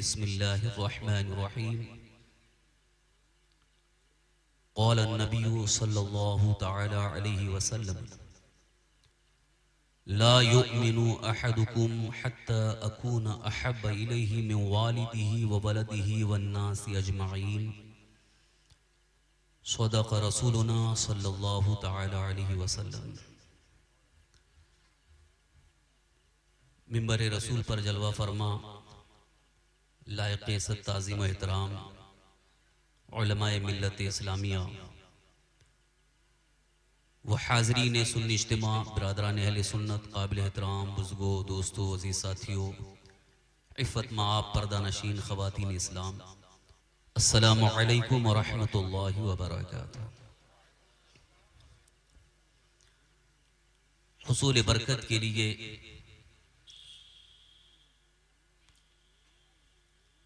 बिस्मिल्लाहिर्रहमानिर्रहीम। क़ाल अन्नबिय्यु सल्लल्लाहु तआला अलैहि वसल्लम ला युमिनु अहदुकुम हत्ता अकून अहब्ब इलैहि मिन वालिदिही व वलदिही वन्नासि अजमईन। सदक़ रसूलुना सल्लल्लाहु तआला अलैहि वसल्लम। मिंबर रसूल पर जलवा फरमा लायक़ इज़्ज़त ताज़ीम व एहतराम उलमाए मिल्लत इस्लामिया व हाज़रीन सुन्नी इज्तिमा बिरादरान अहले सुन्नत काबिल एहतराम बुज़ुर्गों दोस्तों अज़ीज़ साथियों इफ़्फ़त माआब पर्दा नशीन ख़वातीन इस्लाम, अस्सलामु अलैकुम व रहमतुल्लाहि व बरकातुहू। हुसूल बरकत के लिए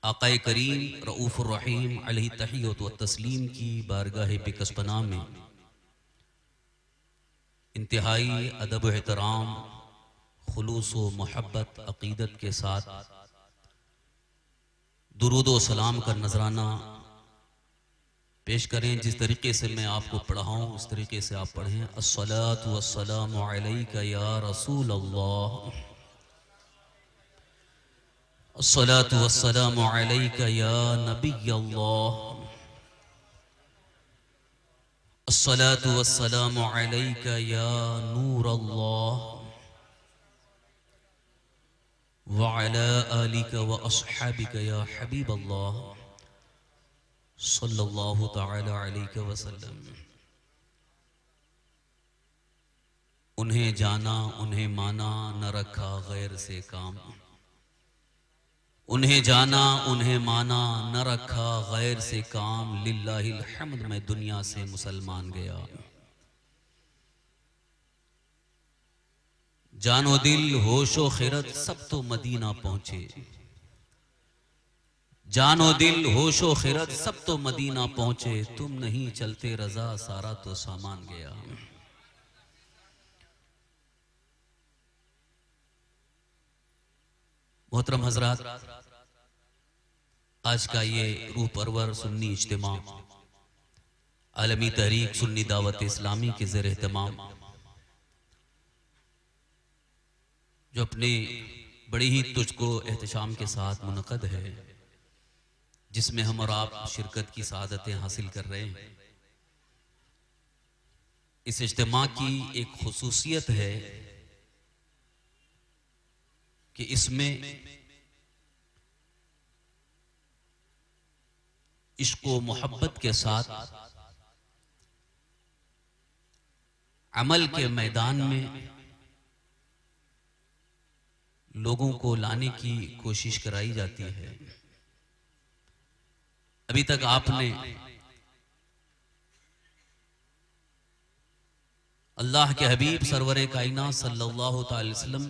आक़ाए करीम रऊफ़ुर रहीम अलैहि तहिय्यत व तस्लीम की बारगाह बिकस्पना में इंतहाई अदब व एहतराम, खुलूस व मोहब्बत अक़ीदत के साथ दुरूद व सलाम का नजराना पेश करें। जिस तरीके से मैं आपको पढ़ाऊँ उस तरीके से आप पढ़ें। अस्सलातु वस्सलामु अलैका या रसूल अल्लाह, अस्सलातु वस्सलामु अलैका या नबी अल्लाह, अस्सलातु वस्सलामु अलैका या नूर अल्लाह व अला आलिका व अस्हाबिका या हबीब अल्लाह सल्लल्लाहु तआला अलैहि वसल्लम। उन्हें जाना उन्हें माना न रखा गैर से काम, उन्हें जाना उन्हें माना न रखा गैर से काम। लिल्लाहिल हम्द, मैं दुनिया से मुसलमान गया। जानो दिल होशो खिरत सब तो मदीना पहुंचे, जानो दिल होशो खिरत सब तो मदीना पहुंचे। तुम नहीं चलते रजा सारा तो सामान गया। मोहतरम हजरात, आज का ये रूह परवर सुन्नी इज्तिमा आलमी तहरीक सुन्नी दावत इस्लामी के ज़ेर एहतमाम, जो अपने बड़ी ही तुझको एहतशाम के साथ मुनक़द है, जिसमें हम और आप शिरकत की सआदतें हासिल कर रहे हैं। इस इज्तिमा की एक खुसूसियत है कि इसमें इश्क़ व मोहब्बत के साथ अमल के मैदान में लोगों को लाने की कोशिश कराई जाती है। अभी तक आपने अल्लाह के हबीब सरवरे कायनात सल्लल्लाहु अलैहि वसल्लम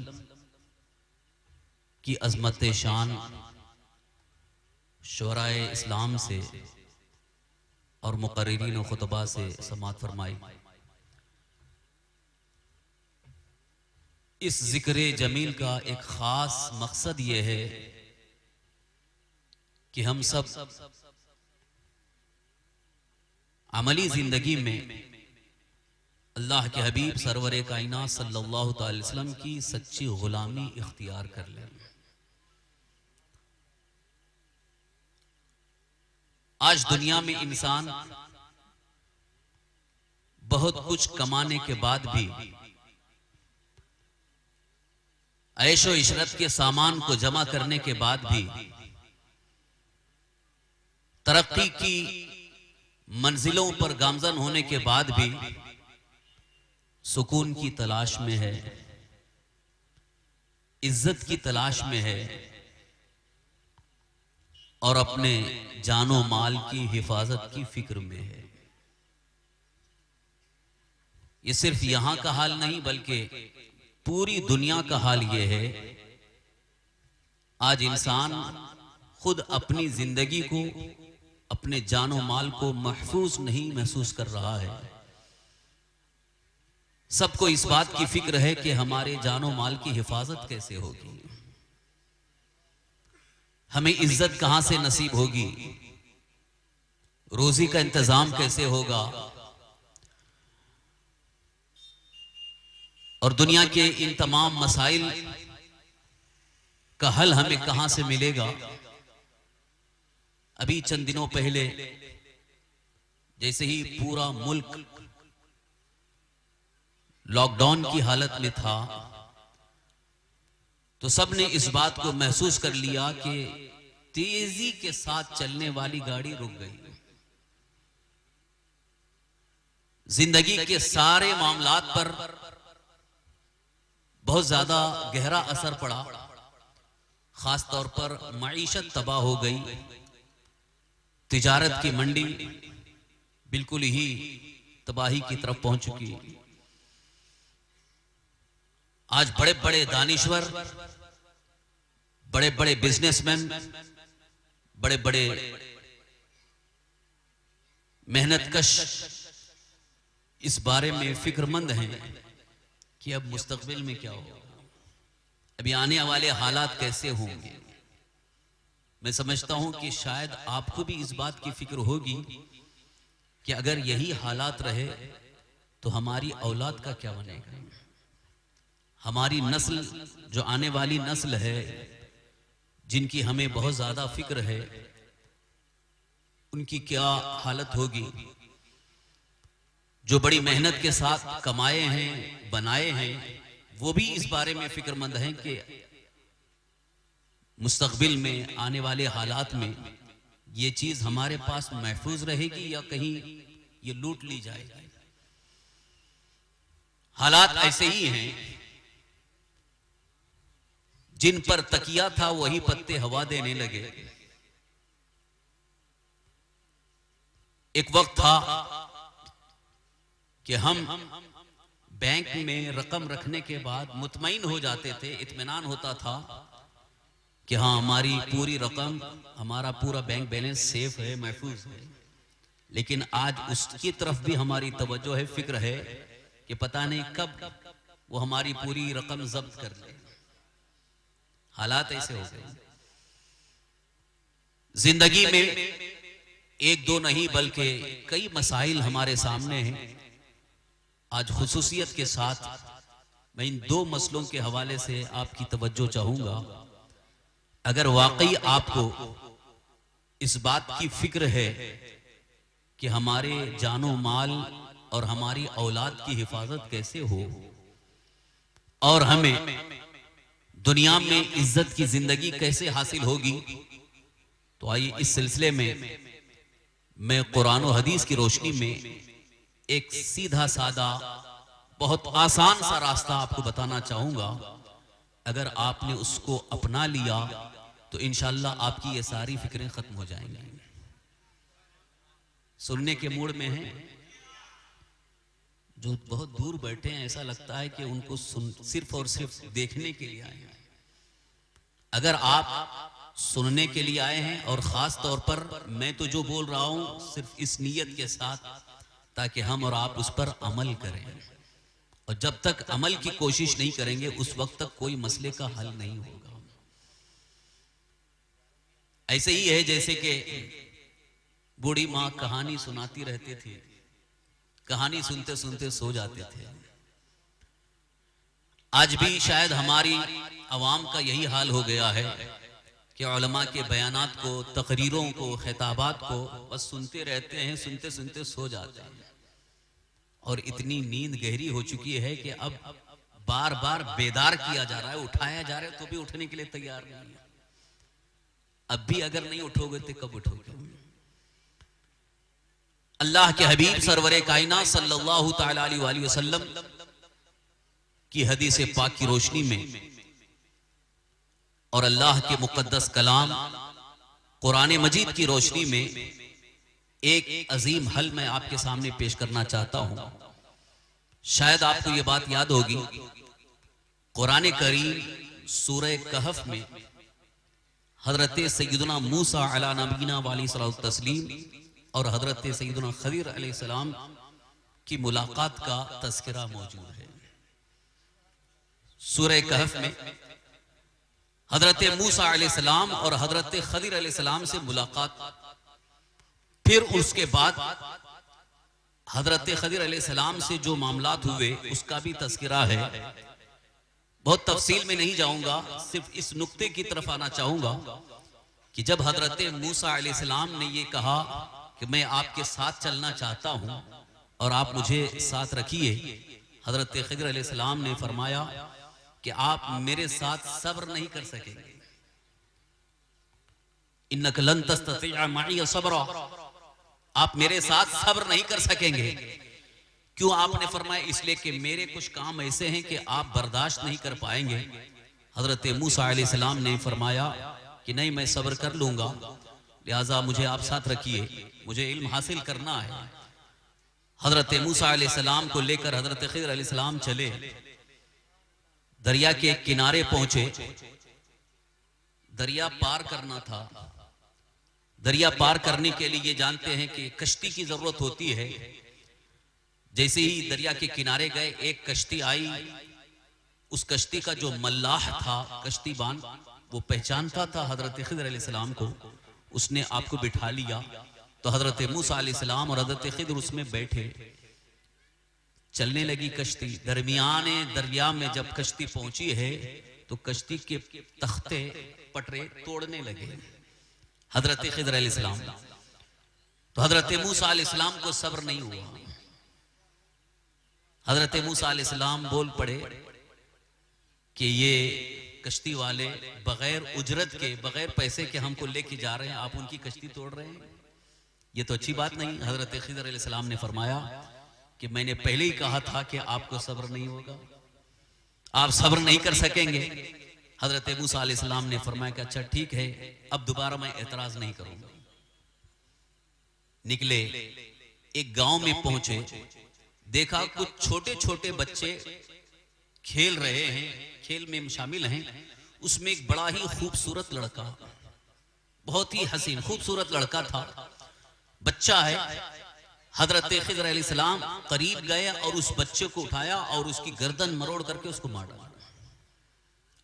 की अज़मत शान शुअराए इस्लाम से और मुक़र्रिरीन व खुतबा से समाअत फरमाई। इस ज़िक्र जमील का एक ख़ास मकसद ये है कि हम सब अमली ज़िंदगी में अल्लाह के हबीब सरवरे कायनात सल्लल्लाहु अलैहि वसल्लम की सच्ची गुलामी इख्तियार कर लें। आज दुनिया में इंसान बहुत कुछ कमाने के बाद भी, ऐशो इशरत के सामान को जमा करने के बाद भी, तरक्की की मंजिलों पर गामजन होने के बाद भी सुकून की तलाश में है, इज्जत की तलाश में है और अपने जानो माल की हिफाजत की फिक्र में है। ये सिर्फ यहां का हाल नहीं बल्कि पूरी दुनिया का हाल ये है। आज इंसान खुद अपनी जिंदगी को, अपने जानो माल को महफूज नहीं महसूस कर रहा है। सबको इस बात की फिक्र है कि हमारे जानो माल की हिफाजत कैसे होगी। हमें इज्जत कहां से नसीब होगी, रोजी का इंतजाम कैसे होगा, और दुनिया के इन तमाम मसाइल का हल हमें कहां से मिलेगा। अभी चंद दिनों पहले जैसे ही पूरा मुल्क लॉकडाउन की हालत में था, तो सबने इस बात को महसूस कर लिया कि तेजी के साथ चलने वाली गाड़ी रुक गई। जिंदगी के सारे मामलात पर बहुत ज्यादा गहरा असर पड़ा। खास तौर पर मईशत तबाह हो गई, तिजारत की मंडी बिल्कुल ही तबाही की तरफ पहुंच चुकी। आज बड़े बड़े दानिश्वर, बड़े बड़े बिजनेसमैन, बड़े बड़े मेहनतकश इस बारे में फिक्रमंद हैं कि अब मुस्तकबिल में क्या होगा, अभी आने वाले हालात कैसे होंगे। मैं समझता हूं कि शायद आपको भी इस बात की फिक्र होगी कि अगर यही हालात रहे तो हमारी औलाद का क्या बनेगा, हमारी नस्ल, जो आने वाली नस्ल है, जिनकी हमें बहुत ज्यादा फिक्र है, उनकी क्या हालत होगी। जो बड़ी मेहनत के साथ कमाए हैं, बनाए हैं, वो भी इस बारे में फिक्रमंद हैं कि मुस्तकबिल में आने वाले हालात में ये चीज हमारे पास महफूज रहेगी या कहीं ये लूट ली जाएगी। हालात ऐसे ही हैं, जिन पर तकिया था वही पत्ते हवा देने लगे। एक वक्त था कि हम बैंक में रकम रखने के बाद मुतमईन हो जाते थे, इत्मीनान होता था कि हाँ हमारी पूरी रकम, हमारा पूरा बैंक बैलेंस सेफ है, महफूज है। लेकिन आज उसकी तरफ भी हमारी तवज्जो है, फिक्र है कि पता नहीं कब वो हमारी पूरी रकम जब्त कर ले। हालात ऐसे हो गए। जिंदगी में एक दो नहीं बल्कि कई मसाइल हमारे सामने हैं। आज खुसूसियत के साथ मैं इन दो मसलों के हवाले से आपकी तवज्जो चाहूंगा। अगर वाकई आपको इस बात की फिक्र है कि हमारे जानो माल और हमारी औलाद की हिफाजत कैसे हो और हमें दुनिया में इज्जत की जिंदगी कैसे हासिल होगी, तो आइए इस सिलसिले में मैं कुरान और हदीस की रोशनी में एक सीधा सादा बहुत आसान सा रास्ता आपको बताना चाहूंगा। अगर आपने उसको अपना लिया तो इंशाअल्लाह आपकी ये सारी फिक्रें खत्म हो जाएंगी। सुनने के मूड में हैं, जो बहुत दूर बैठे हैं ऐसा लगता है कि उनको सिर्फ और सिर्फ देखने के लिए आए हैं। अगर आप सुनने के लिए आए हैं, और खास तौर पर मैं तो जो बोल रहा हूं सिर्फ इस नीयत के साथ ताकि हम और आप उस पर अमल करें, और जब तक अमल की कोशिश नहीं करेंगे उस वक्त तक कोई मसले का हल नहीं होगा। ऐसे ही है जैसे कि बूढ़ी माँ कहानी सुनाती रहती थी, कहानी सुनते सुनते सो जाते थे। आज भी शायद हमारी अवाम का यही हाल हो गया है कि उलमा के बयानात को, तकरीरों को, खिताबात को बस सुनते रहते हैं, सुनते सुनते सो जाते हैं। और इतनी नींद गहरी हो चुकी है कि अब बार बार बेदार किया जा रहा है, उठाया जा रहा है तो भी उठने के लिए तैयार नहीं है। अब भी अगर नहीं उठोगे तो कब उठोगे। अल्लाह के हबीब सरवरे कायनात सल्लल्लाहु तआला अलैहि वसल्लम की हदीस पाक की रोशनी में और अल्लाह के मुकद्दस कलाम कुरान मजीद की रोशनी में एक अजीम हल मैं आपके सामने पेश करना चाहता हूं। शायद आपको यह बात याद होगी, कुरान करीम सूरह कहफ में हजरत सैयदना मूसा अला नबीना वाली सलात तस्लीम और हजरत सैयदना खदीर अलैहिस्सलाम की मुलाकात का तज़किरा मौजूद है। सूरह कहफ में हजरत मूसा अलैहिस्सलाम और हजरत खदिर अलैहिस्सलाम से मुलाकात। फिर उसके बाद हजरत खदिर अलैहिस्सलाम से जो मामलात हुए उसका भी तज़किरा है। बहुत तफसील में नहीं जाऊंगा, सिर्फ इस नुक्ते की तरफ आना चाहूंगा कि जब हजरत मूसा अलैहिस्सलाम ने ये कहा कि मैं आपके साथ चलना चाहता हूं और आप मुझे साथ रखिए, हजरत खदिर अलैहिस्सलाम ने फरमाया कि आप मेरे साथ सब्र नहीं कर सकेंगे। इन्नक लन तस्ततिअ मई सब्रा, आप मेरे साथ सब्र नहीं कर सकेंगे। क्यों आपने फरमाया? इसलिए कि मेरे कुछ काम ऐसे हैं कि आप बर्दाश्त नहीं कर पाएंगे। हजरत मूसा अलैहिस्सलाम ने फरमाया कि नहीं, मैं सब्र कर लूंगा, लिहाजा मुझे आप साथ रखिए, मुझे इल्म हासिल करना है। हजरत मूसा अलैहिस्सलाम को लेकर हजरत खिदर अलैहिस्सलाम चले, दरिया के किनारे पहुंचे। दरिया पार करना था। दरिया पार करने के लिए जानते हैं कि कश्ती की जरूरत होती है। जैसे ही दरिया के किनारे गए, एक कश्ती आई। उस कश्ती का जो मल्लाह था, कश्तीबान, वो पहचानता था हजरत खिदर अलैहिस्सलाम को। उसने आपको बिठा लिया तो हजरत मूसा अलैहिस्सलाम और हजरत खिदर उसमें बैठे। चलने लगी कश्ती। दरमियाने दरिया में जब कश्ती पहुंची है तो कश्ती के तख्ते पटरे तोड़ने लगे हजरत खिदर अलैहिस्सलाम। तो हजरत मूसा अलैहिस्सलाम को सब्र नहीं हुआ। हजरत मूसा अलैहिस्सलाम बोल पड़े कि ये कश्ती वाले बगैर उजरत के, बगैर पैसे के हमको लेके जा रहे हैं, आप उनकी कश्ती तोड़ रहे हैं, ये तो अच्छी बात नहीं। हजरत खिदर अलैहिस्सलाम ने फरमाया कि मैंने पहले ही कहा था कि आपको सब्र नहीं होगा, आप सब्र नहीं कर सकेंगे। हजरत मूसा अलैहिस्सलाम ने फरमाया कि अच्छा ठीक है, अब दोबारा मैं एतराज नहीं करूंगा। निकले, एक गांव में पहुंचे, देखा कुछ छोटे छोटे बच्चे खेल रहे हैं, खेल में शामिल हैं। उसमें एक बड़ा ही खूबसूरत लड़का, बहुत ही हसीन खूबसूरत लड़का था, बच्चा है। हजरत खिदर अलैहिस्सलाम करीब गए और उस बच्चे को उठाया और उसकी गर्दन मरोड़ करके उसको मार डाला।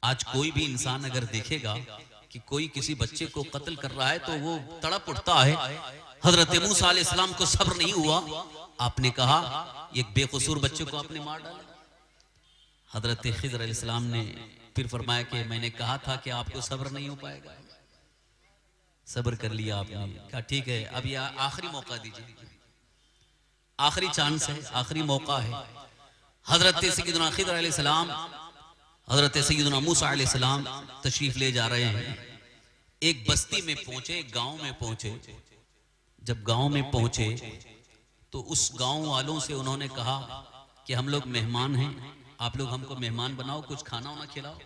आज कोई भी इंसान अगर देखेगा कि कोई किसी बच्चे को कत्ल कर रहा है तो वो तड़प उठता है। हजरत मूसा अलैहिस्सलाम को सब्र नहीं हुआ। आपने कहा एक बेकसूर बच्चे को आपने मार डाला। हजरत खिदर अलैहिस्सलाम ने फिर फरमाया कि मैंने कहा था कि आपको सब्र नहीं हो पाएगा। सब्र कर लिया आपने। कहा ठीक है, अब यह आखिरी मौका दीजिए, आखिरी चांस है, आखिरी मौका है। हजरत सय्यदना खिदर अलैहिस्सलाम हजरत सय्यदना मूसा अलैहिस्सलाम तशरीफ ले जा रहे हैं। एक बस्ती में पहुंचे, एक गांव में पहुंचे। जब गांव में पहुंचे तो उस गांव वालों से उन्होंने कहा कि हम लोग मेहमान हैं, आप लोग हमको मेहमान बनाओ, कुछ खाना वाना खिलाओ।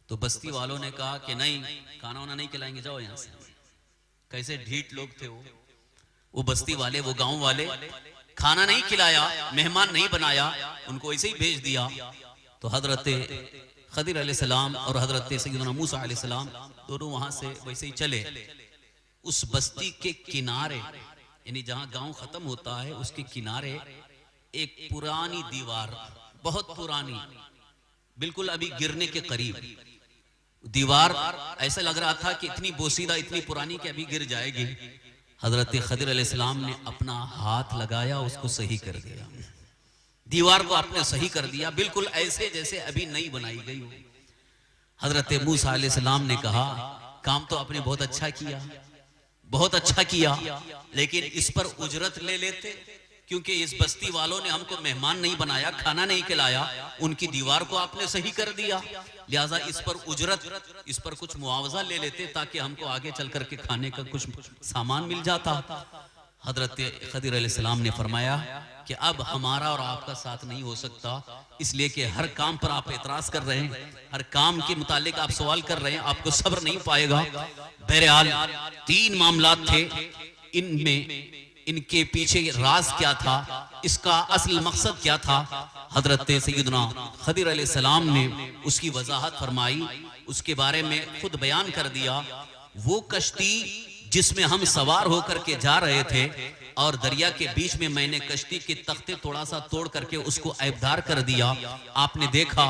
तो बस्ती वालों ने कहा कि नहीं, खाना वाना नहीं खिलाएंगे, जाओ यहां से। कैसे ढीठ लोग थे वो बस्ती वाले, वो गांव वाले। खाना नहीं खिलाया, मेहमान नहीं बनाया, उनको ऐसे ही भेज दिया। तो हजरत खदिर अलैहिस्सलाम और हजरत सय्यदना मूसा अलैहिस्सलाम दोनों वहां से वैसे ही चले। उस बस्ती के किनारे, यानी जहां गांव खत्म होता है उसके किनारे एक पुरानी दीवार, बहुत पुरानी, बिल्कुल अभी गिरने के करीब दीवार, ऐसा लग रहा था कि इतनी बोसीदा, इतनी पुरानी कि अभी गिर जाएगी। हजरत खदिर अलैहिस्सलाम ने अपना हाथ लगाया, उसको सही कर दिया, दीवार को आपने सही कर दिया, बिल्कुल ऐसे जैसे अभी नई बनाई गई हो। हजरत मूसा अलैहिस्सलाम ने कहा काम तो आपने बहुत अच्छा किया, बहुत अच्छा किया, लेकिन इस पर उजरत ले लेते, क्योंकि इस बस्ती वालों ने हमको मेहमान नहीं बनाया, खाना नहीं खिलाया, उनकी दीवार को आपने सही कर दिया, लिहाजा इस पर उजरत, इस पर कुछ मुआवजा ले लेते ताकि हमको आगे चल करके खाने का कुछ सामान मिल जाता। हजरत खदिर अलैहिस्सलाम ने फरमाया कि अब हमारा और आपका साथ नहीं हो सकता, इसलिए कि हर काम पर आप एतराज कर रहे हैं, हर काम के मुतालिक आप सवाल कर रहे हैं, आपको सब्र नहीं पाएगा। बहरहाल 3 मामलात थे, इनमें इनके पीछे राज क्या था, इसका असल मकसद क्या था, हजरत सय्यदना खदिर अलैहिस्सलाम ने उसकी वजाहत फरमाई, उसके बारे में खुद बयान कर दिया। वो कश्ती जिसमें हम सवार होकर के जा रहे थे और दरिया के बीच में मैंने कश्ती के तख्ते थोड़ा सा तोड़ करके उसको ऐबदार कर दिया। आपने देखा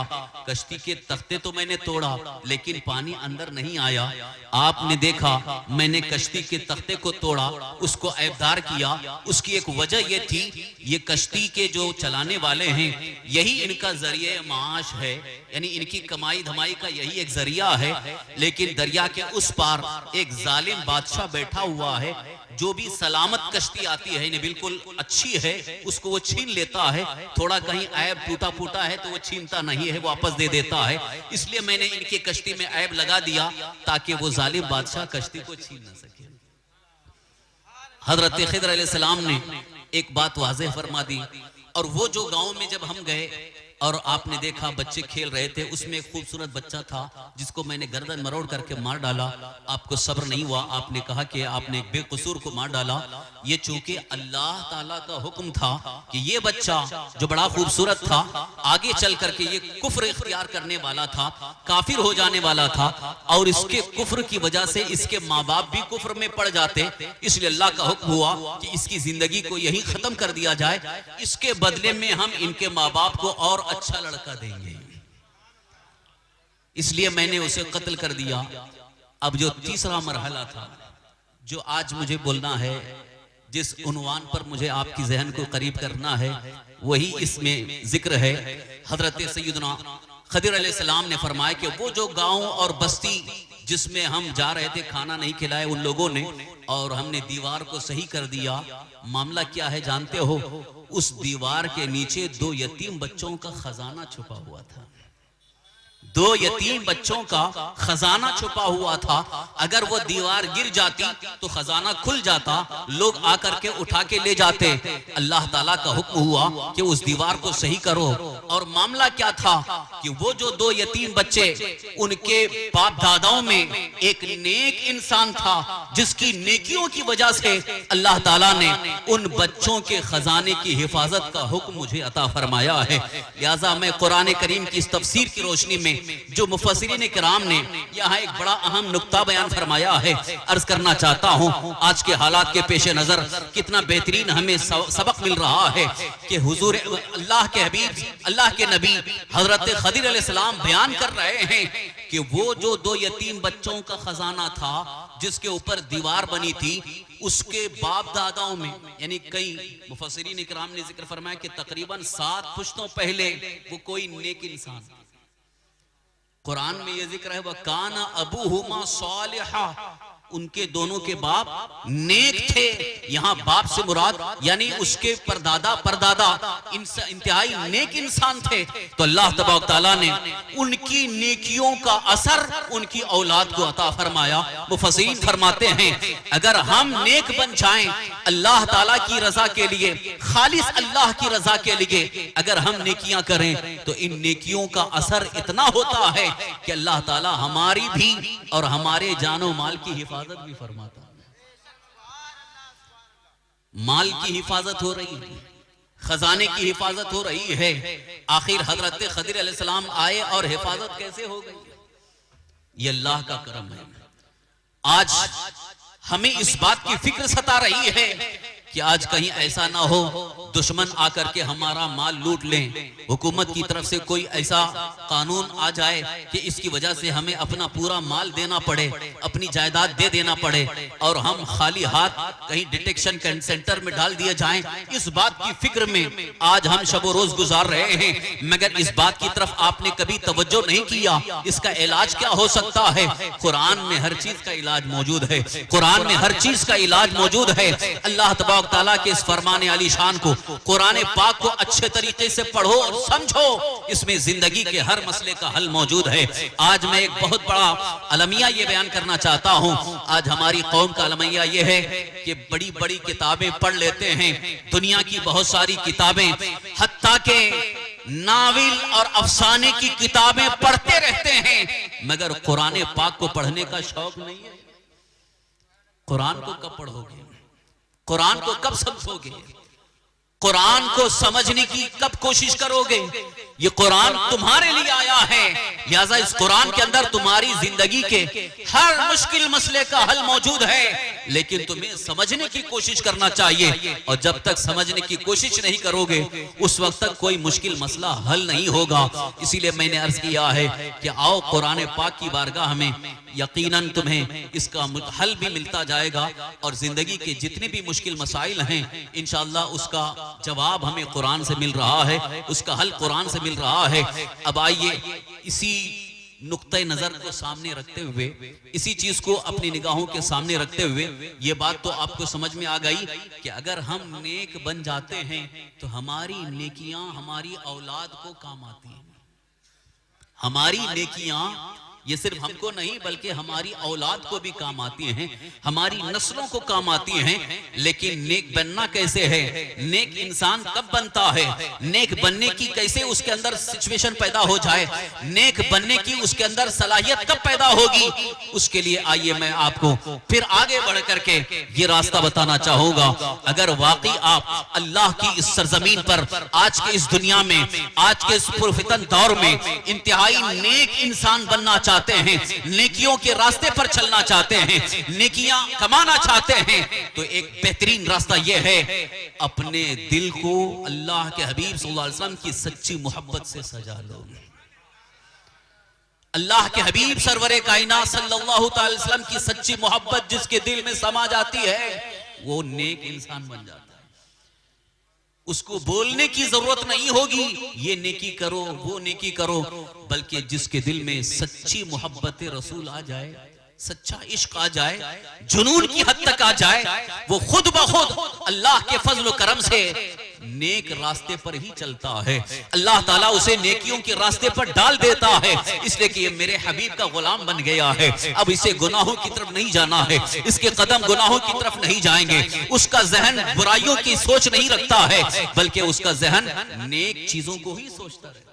कश्ती के तख्ते तो मैंने तोड़ा लेकिन पानी अंदर नहीं आया। आपने देखा मैंने कश्ती के तख्ते को तोड़ा, उसको ऐबदार किया। उसकी एक वजह ये थी, ये कश्ती के जो चलाने वाले हैं यही इनका जरिए माश है, यानी इनकी कमाई धमाई का यही एक जरिया है। लेकिन दरिया के उस पार एक जालिम बादशाह बैठा हुआ है, जो भी सलामत कश्ती आती है, इन्हें बिल्कुल अच्छी है, उसको वो छीन लेता है। थोड़ा कहीं ऐब टूटा फूटा है तो वो छीनता नहीं है, वापस दे देता है। इसलिए मैंने इनकी कश्ती में ऐब लगा दिया ताकि वो जालिम बादशाह कश्ती को छीन न सके। हजरत खिदर अलैहिस्सलाम ने एक बात वाज़ेह फरमा दी। और वो जो गांव में जब हम गए और आपने देखा बच्चे खेल रहे थे, उसमें एक खूबसूरत बच्चा था जिसको मैंने गर्दन मरोड़ करके मार डाला। आपको सब्र नहीं हुआ, आपने कहा कि आपने एक बेकसूर को मार डाला। ये चूंकि अल्लाह ताला का हुक्म था कि ये बच्चा जो बड़ा खूबसूरत था आगे चल करके ये कुफ्र इख्तियार करने वाला था, काफिर हो जाने वाला था, और इसके कुफ्र की वजह से इसके माँ बाप भी कुफ्र में पड़ जाते। इसलिए अल्लाह का हुक्म हुआ कि इसकी जिंदगी को यही खत्म कर दिया जाए, इसके बदले में हम इनके माँ बाप को और अच्छा लड़का देंगे। इसलिए मैंने उसे कत्ल कर दिया। अब जो तीसरा मरहला था जो आज मुझे बोलना है, जिस उन्वान पर मुझे आपकी जहन को करीब करना है, वही इसमें जिक्र है। हजरत सैयदना खदिर अलैहिस्सलाम ने फरमाया कि वो जो गांव और बस्ती जिसमें हम जा रहे थे, खाना नहीं खिलाए उन लोगों ने और हमने दीवार को सही कर दिया। मामला क्या है जानते हो? उस दीवार के नीचे 2 यतीम बच्चों का खजाना छुपा हुआ था। 2 यतीम बच्चों का खजाना छुपा हुआ था। अगर वो दीवार गिर जाती तो खजाना खुल जाता, लोग आकर के उठा के ले जाते। अल्लाह ताला का हुक्म हुआ कि उस दीवार को सही करो। और मामला क्या था कि वो जो 2 यतीम बच्चे, उनके बाप दादाओं में एक नेक इंसान था जिसकी नेकियों की वजह से अल्लाह ताला ने उन बच्चों के खजाने की हिफाजत का हुक्म मुझे अता फरमाया है। लिहाजा मैं कुरान करीम की इस तफसीर की रोशनी में जो मुफस्सिरीन किराम ने यहाँ एक बड़ा अहम नुक्ता बयान फरमाया है, अर्ज करना चाहता हूँ। आज के हालात के पेश नजर कितना बेहतरीन हमें सबक मिल रहा है कि हुजूर अल्लाह के हबीब, अल्लाह के नबी हजरत खदिर अलैहिस्सलाम बयान कर रहे हैं कि वो जो 2 यतीम बच्चों का खजाना था जिसके ऊपर दीवार बनी थी, उसके बाप दादाओं में, यानी कई मुफस्सिरीन किराम ने जिक्र फरमाया कि तकरीबन 7 पुश्तों पहले वो कोई नेक इंसान। कुरान में ये जिक्र है, वह काना अबूहुमा सालिहा, उनके दोनों के बाप नेक थे। यहाँ बाप से मुराद यानी उसके परदादा परदादा इंतहाई नेक इंसान थे। तो अल्लाह तबारक तआला ने उनकी नेकियों का असर उनकी औलाद को अता फरमाया। मुफस्सिरीन फरमाते हैं अगर हम नेक बन जाएं अल्लाह ताला की रजा के लिए, खालिस अल्लाह की रजा के लिए अगर हम नेकियां करें तो इन नेकियों का असर इतना होता है कि अल्लाह ताला हमारी भी और हमारे जानो माल की हिफाजत भी फरमाता है। माल की हिफाजत हो रही है, खजाने की हिफाजत हो रही है। आखिर हजरत खदिर अलैहिस्सलाम आए और हिफाजत कैसे हो गई? ये अल्लाह का करम है। आज हमें इस बात की फिक्र सता रही है कि आज कहीं ऐसा ना हो दुश्मन आकर के हमारा माल लूट लें, हुकूमत की तरफ से कोई ऐसा कानून आ जाए कि इसकी वजह से हमें अपना पूरा माल देना पड़े, अपनी जायदाद दे देना पड़े और हम खाली हाथ कहीं डिटेक्शन सेंटर में डाल दिए जाएं। इस बात की फिक्र में आज हम शबो रोज गुजार रहे हैं, मगर इस बात की तरफ आपने कभी तवज्जो नहीं किया। इसका इलाज क्या हो सकता है? कुरान में हर चीज का इलाज मौजूद है। कुरान में हर चीज का इलाज मौजूद है। अल्लाह तबारक ताला के इस फरमान आली शान को, कुरान पाक को अच्छे तरीके से पढ़ो और समझो, इसमें जिंदगी के हर मसले का हल मौजूद है। आज मैं एक बहुत बड़ा अलमिया ये बयान करना चाहता हूँ। आज हमारी कौम का अलमिया ये है कि बड़ी बड़ी किताबें पढ़ लेते हैं, दुनिया की बहुत सारी किताबें, हत्ता के नाविल और अफसाने की किताबें पढ़ते रहते हैं, मगर कुरान पाक को पढ़ने का शौक नहीं है। कुरान को कब पढ़ोगे? कुरान को कब समझोगे? कुरान को समझने की कब कोशिश करोगे? ये कुरान तुम्हारे लिए आया है, लिहाजा इस कुरान के अंदर तुम्हारी जिंदगी के हर मुश्किल मसले का हल मौजूद है, लेकिन तुम्हें समझने की कोशिश करना चाहिए। और जब तक समझने की कोशिश नहीं करोगे उस वक्त तक कोई मुश्किल मसला हल नहीं होगा। इसीलिए मैंने अर्ज किया है कि आओ कुरान पाक की बारगाह में, यकीनन तुम्हें इसका हल भी मिलता जाएगा और जिंदगी के जितने भी मुश्किल मसाइल हैं इंशाअल्लाह उसका जवाब हमें कुरान से मिल रहा है, उसका हल कुरान से मिल रहा है। अब आइए इसी नुक्ते नजर को सामने रखते हुए, इसी चीज को अपनी निगाहों के सामने रखते हुए, ये बात तो आपको समझ में आ गई कि अगर हम नेक बन जाते हैं तो हमारी नेकियां हमारी औलाद को काम आती हैं। हमारी नेकियां ये सिर्फ हमको नहीं बल्कि हमारी औलाद को भी काम आती हैं, हमारी नस्लों को काम आती हैं। लेकिन नेक बनना कैसे है, नेक इंसान कब बनता है, नेक बनने की कैसे उसके अंदर सिचुएशन पैदा हो जाए, नेक बनने की उसके अंदर सलाहियत कब पैदा होगी, उसके लिए आइए मैं आपको फिर आगे बढ़ करके ये रास्ता बताना चाहूंगा। अगर वाकई आप अल्लाह की इस सरजमीन पर आज के इस दुनिया में, आज के इस पुरफितन दौर में इंतहाई नेक इंसान बनना चाहते हैं, नेकियों के रास्ते पर चलना चाहते हैं, नेकियां कमाना चाहते हैं, तो एक बेहतरीन रास्ता यह है अपने दिल को अल्लाह के हबीब सल्लल्लाहु अलैहि वसल्लम की सच्ची मोहब्बत से सजा लो। अल्लाह के हबीब सरवरे कायनात सल्लल्लाहु अलैहि वसल्लम की सच्ची मोहब्बत जिसके दिल में समा जाती है वो नेक इंसान बन जाता है। उसको बोलने की जरूरत नहीं होगी ये नेकी करो वो नेकी करो, बल्कि जिसके दिल में सच्ची मोहब्बत रसूल आ जाए, सच्चा इश्क आ जाए, जुनून की हद तक आ जाए, वो खुद ब खुद अल्लाह के फजल करम से नेक रास्ते पर ही चलता है। अल्लाह ताला उसे नेकियों के रास्ते पर डाल देता है, इसलिए कि ये मेरे हबीब का गुलाम बन गया है। अब इसे गुनाहों की तरफ नहीं जाना है, इसके कदम गुनाहों की तरफ नहीं जाएंगे, उसका जहन बुराइयों की सोच नहीं रखता है, बल्कि उसका जहन नेक चीजों को ही सोचता है।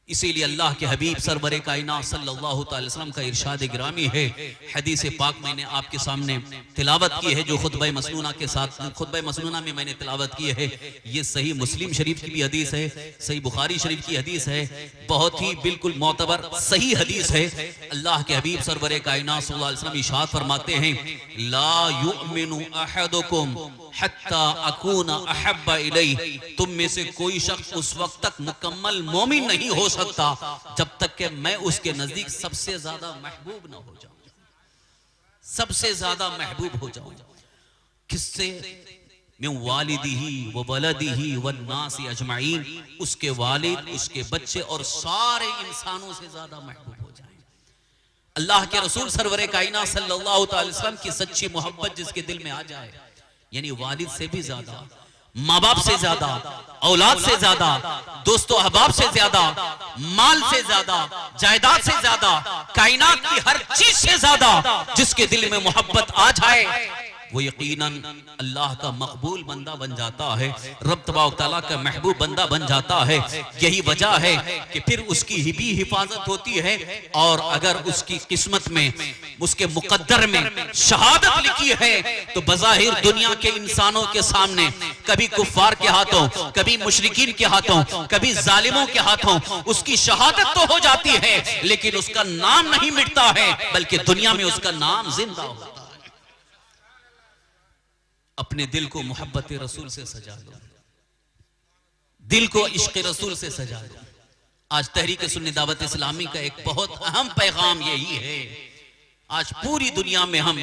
इसीलिए अल्लाह के हबीब सरवरे कायनात सल्लल्लाहु अलैहि वसल्लम का इरशाद गिरामी है, हदीस पाक मैंने आपके सामने तिलावत की है, जो खुतबा मसनूना के साथ खुतबा मसनूना में मैंने तिलावत की है। ये सही मुस्लिम शरीफ की भी हदीस है, सही बुखारी शरीफ की हदीस है, बहुत ही बिल्कुल मोतबर सही हदीस है। अल्लाह के हबीब सरवरे कायनात सल्लल्लाहु अलैहि वसल्लम इरशाद फरमाते हैं, ला युमिनु अहदुकुम हत्ता अकूना अहब्बा इलैहि, तुम में से कोई शख्स उस वक्त तक मुकम्मल मोमिन नहीं हो सकता जब तक कि मैं उसके नजदीक सबसे ज्यादा महबूब ना हो जाऊं, सबसे ज्यादा महबूब हो जाऊं। किससे? मैं वालिदिही व वलदिही व नासी अजमाइन, उसके वालिद, उसके बच्चे और सारे इंसानों से ज्यादा महबूब हो जाएं। अल्लाह के रसूल सरवरे कायनात सल्लल्लाहु अलैहि वसल्लम की सच्ची मोहब्बत जिसके दिल में आ जाए, यानी वालिद से भी ज्यादा, माँ बाप से ज्यादा, औलाद से ज्यादा, दोस्तों अहबाब से ज्यादा, माल से ज्यादा, जायदाद से ज्यादा, कायनात की हर चीज से ज्यादा जिसके दिल में मोहब्बत आ जाए वो यकीनन अल्लाह का मकबूल बंदा बन जाता है, रब तबारक तआला का महबूब बंदा बन जाता है। यही वजह है कि फिर उसकी भी हिफाजत होती है, और अगर उसकी किस्मत में, उसके मुकद्दर में शहादत लिखी है तो बज़ाहिर दुनिया के इंसानों के सामने कभी कुफ्फार के हाथों, कभी मुशरिकीन के हाथों, कभी जालिमों के हाथों उसकी शहादत तो हो जाती है, लेकिन उसका नाम नहीं मिटता है, बल्कि दुनिया में उसका नाम जिंदा होता है। अपने दिल को मोहब्बत रसूल से सजा लो, दिल को इश्क रसूल से सजा लो। आज तहरीक सुन्नी दावत इस्लामी का एक बहुत अहम पैगाम यही है। आज पूरी दुनिया में हम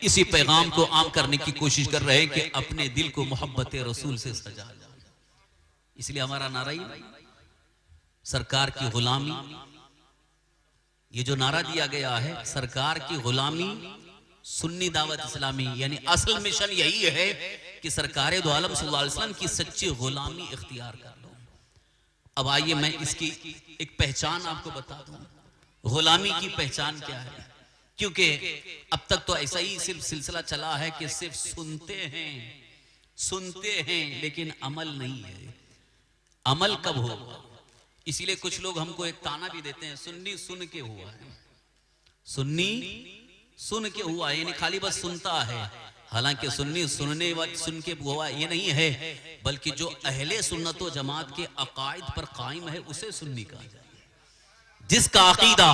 इसी पैगाम को आम करने की कोशिश कर रहे हैं कि अपने दिल को मोहब्बत रसूल से सजा लो। इसलिए हमारा नारा ही सरकार की गुलामी, ये जो नारा दिया गया है, सरकार की गुलामी सुन्नी दावत इस्लामी, यानी असल मिशन यही है कि सरकार दो आलम सल्लल्लाहु अलैहि वसल्लम की सच्ची गुलामी इख्तियार कर लो। अब आइए मैं इसकी एक पहचान आपको बता दूं, गुलामी की पहचान क्या है, क्योंकि अब तक तो ऐसा ही सिर्फ सिलसिला चला है कि सिर्फ सुनते हैं लेकिन अमल नहीं है। अमल कब होगा? इसीलिए कुछ लोग हमको एक ताना भी देते हैं, सुन्नी सुन के हुआ है, सुन्नी सुन के हुआ है, यानी खाली बस सुनता है। हालांकि सुन्नी सुन के हुआ ये नहीं है, बल्कि जो अहले सुन्नत व जमात के अकायद पर कायम है उसे सुन्नी कहा जाए। जिसका अकीदा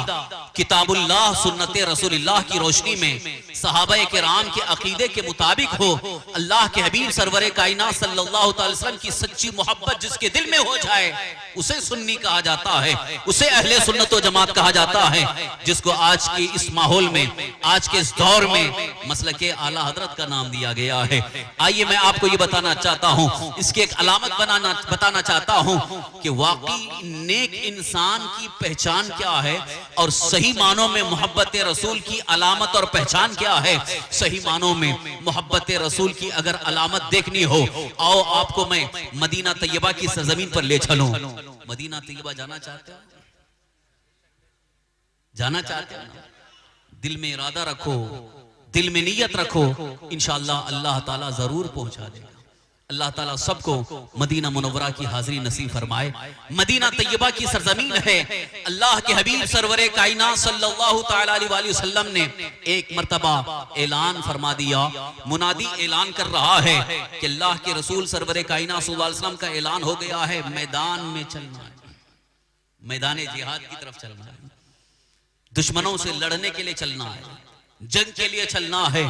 किताबुल्लाह सुन्नत रसूलुल्लाह की रोशनी में सहाबाए किराम के अकीदे के मुताबिक हो, अल्लाह के हबीब सरवरे कायनात सल्लल्लाहु अलैहि वसल्लम की सच्ची मोहब्बत जिसके दिल में हो जाए उसे सुन्नी कहा जाता है, उसे अहले सुन्नत व जमात कहा जाता है। जिसको आज के इस माहौल में, आज के इस दौर में मसलके आला हजरत का नाम दिया गया है। आइए मैं आपको ये बताना चाहता हूँ, इसकी एक अलामत बताना चाहता हूँ कि वाकई नेक इंसान की पहचान क्या है और सही मानों में मोहब्बत रसूल की अलामत और पहचान क्या है। सही मानों में मोहब्बत रसूल की अगर अलामत देखनी हो, आओ आपको मैं मदीना तैयबा की सरजमीन पर ले चलूं। मदीना तैयबा जाना चाहते हो? जाना चाहते हो? दिल में इरादा रखो, दिल में नियत रखो, इंशाअल्लाह अल्लाह ताला जरूर पहुंचा देगा। अल्लाह ताला सबको मदीना मुनव्वरा की हाजिरी नसीब फरमाए। मदीना तैयबा की सरजमीन है। अल्लाह के हबीब सरवरे कायनात सल्लल्लाहु तआला अलैहि वसल्लम ने एक मर्तबा ऐलान फरमा दिया, मुनादी ऐलान कर रहा है कि अल्लाह के रसूल सरवरे कायनात सल्लल्लाहु अलैहि वसल्लम का ऐलान हो गया है, मैदान में चलना है, मैदान जिहाद की तरफ चलना है, दुश्मनों से लड़ने के लिए चलना है, जंग के लिए चलना है।